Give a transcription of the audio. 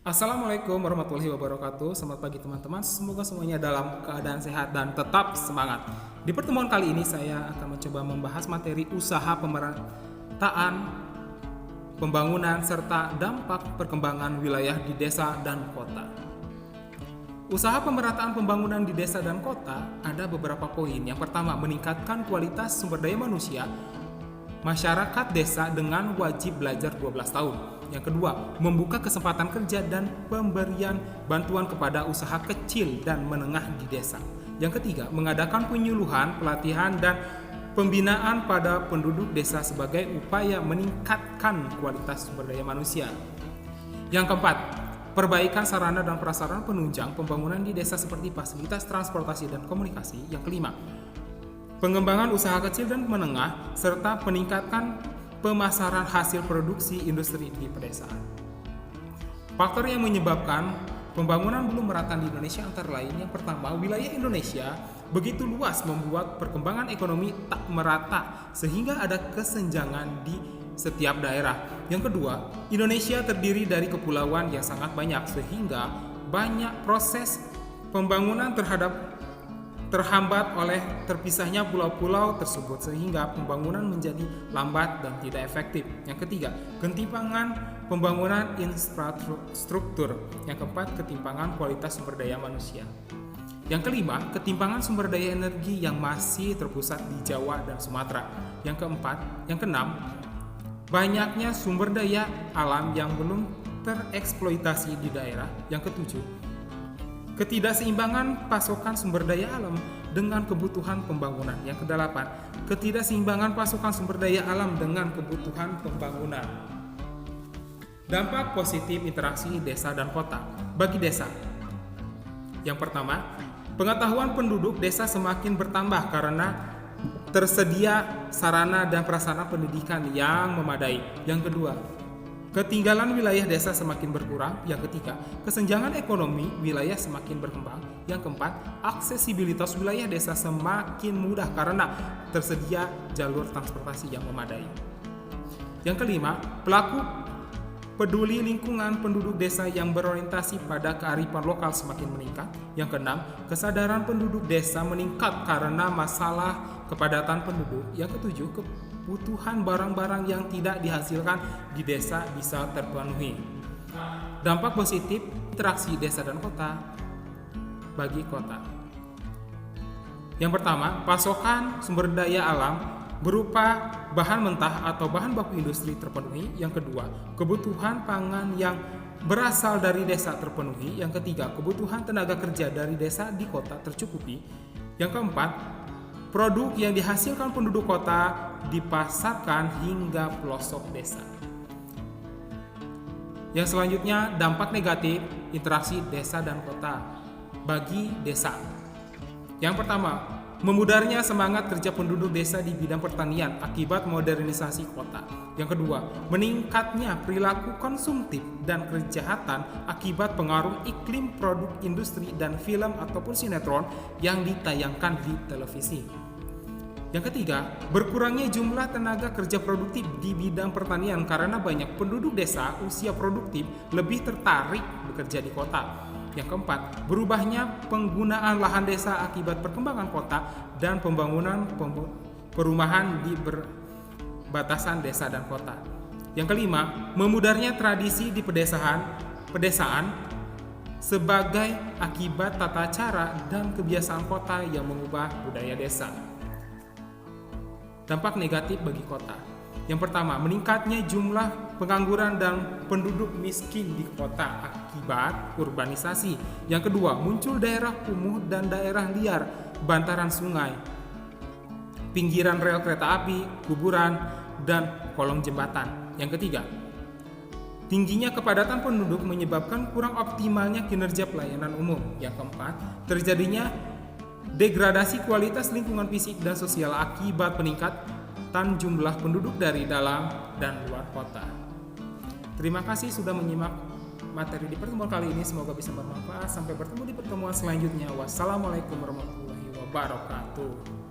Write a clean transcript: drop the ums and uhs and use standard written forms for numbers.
Assalamualaikum warahmatullahi wabarakatuh. Selamat pagi teman-teman. Semoga semuanya dalam keadaan sehat dan tetap semangat. Di pertemuan kali ini saya akan mencoba membahas materi usaha pemerataan, pembangunan serta dampak perkembangan wilayah di desa dan kota. Usaha pemerataan pembangunan di desa dan kota ada beberapa poin. Yang pertama, meningkatkan kualitas sumber daya manusia masyarakat desa dengan wajib belajar 12 tahun. Yang kedua, membuka kesempatan kerja dan pemberian bantuan kepada usaha kecil dan menengah di desa. Yang ketiga, mengadakan penyuluhan, pelatihan, dan pembinaan pada penduduk desa sebagai upaya meningkatkan kualitas sumber daya manusia. Yang keempat, perbaikan sarana dan prasarana penunjang pembangunan di desa seperti fasilitas transportasi dan komunikasi. Yang kelima, pengembangan usaha kecil dan menengah, serta peningkatan pemasaran hasil produksi industri di pedesaan. Faktor yang menyebabkan pembangunan belum merata di Indonesia antara lain, yang pertama, wilayah Indonesia begitu luas membuat perkembangan ekonomi tak merata sehingga ada kesenjangan di setiap daerah. Yang kedua, Indonesia terdiri dari kepulauan yang sangat banyak sehingga banyak proses pembangunan terhambat oleh terpisahnya pulau-pulau tersebut sehingga pembangunan menjadi lambat dan tidak efektif. Yang ketiga, ketimpangan pembangunan infrastruktur. Yang keempat, ketimpangan kualitas sumber daya manusia. Yang kelima, ketimpangan sumber daya energi yang masih terpusat di Jawa dan Sumatera. Yang keenam, banyaknya sumber daya alam yang belum tereksploitasi di daerah. Yang ketujuh, ketidakseimbangan pasokan sumber daya alam dengan kebutuhan pembangunan. Yang kedelapan, ketidakseimbangan pasokan sumber daya alam dengan kebutuhan pembangunan. Dampak positif interaksi desa dan kota bagi desa. Yang pertama, pengetahuan penduduk desa semakin bertambah karena tersedia sarana dan prasarana pendidikan yang memadai. Yang kedua, ketinggalan wilayah desa semakin berkurang. Yang ketiga, kesenjangan ekonomi wilayah semakin berkembang. Yang keempat, aksesibilitas wilayah desa semakin mudah karena tersedia jalur transportasi yang memadai. Yang kelima, pelaku peduli lingkungan penduduk desa yang berorientasi pada kearifan lokal semakin meningkat. Yang keenam, kesadaran penduduk desa meningkat karena masalah kepadatan penduduk. Yang ketujuh, kebutuhan barang-barang yang tidak dihasilkan di desa bisa terpenuhi. Dampak positif interaksi desa dan kota bagi kota. Yang pertama, pasokan sumber daya alam berupa bahan mentah atau bahan baku industri terpenuhi. Yang kedua, kebutuhan pangan yang berasal dari desa terpenuhi. Yang ketiga, kebutuhan tenaga kerja dari desa di kota tercukupi. Yang keempat, produk yang dihasilkan penduduk kota dipasarkan hingga pelosok desa. Yang selanjutnya, dampak negatif interaksi desa dan kota bagi desa. Yang pertama, memudarnya semangat kerja penduduk desa di bidang pertanian akibat modernisasi kota. Yang kedua, meningkatnya perilaku konsumtif dan kejahatan akibat pengaruh iklim produk industri dan film ataupun sinetron yang ditayangkan di televisi. Yang ketiga, berkurangnya jumlah tenaga kerja produktif di bidang pertanian karena banyak penduduk desa usia produktif lebih tertarik bekerja di kota. Yang keempat, berubahnya penggunaan lahan desa akibat perkembangan kota dan pembangunan perumahan di perbatasan desa dan kota. Yang kelima, memudarnya tradisi di pedesaan sebagai akibat tata cara dan kebiasaan kota yang mengubah budaya desa. Dampak negatif bagi kota. Yang pertama, meningkatnya jumlah pengangguran dan penduduk miskin di kota akibat urbanisasi. Yang kedua, muncul daerah kumuh dan daerah liar, bantaran sungai, pinggiran rel kereta api, kuburan, dan kolong jembatan. Yang ketiga, tingginya kepadatan penduduk menyebabkan kurang optimalnya kinerja pelayanan umum. Yang keempat, terjadinya degradasi kualitas lingkungan fisik dan sosial akibat peningkatan jumlah penduduk dari dalam dan luar kota. Terima kasih sudah menyimak materi di pertemuan kali ini. Semoga bisa bermanfaat. Sampai bertemu di pertemuan selanjutnya. Wassalamualaikum warahmatullahi wabarakatuh.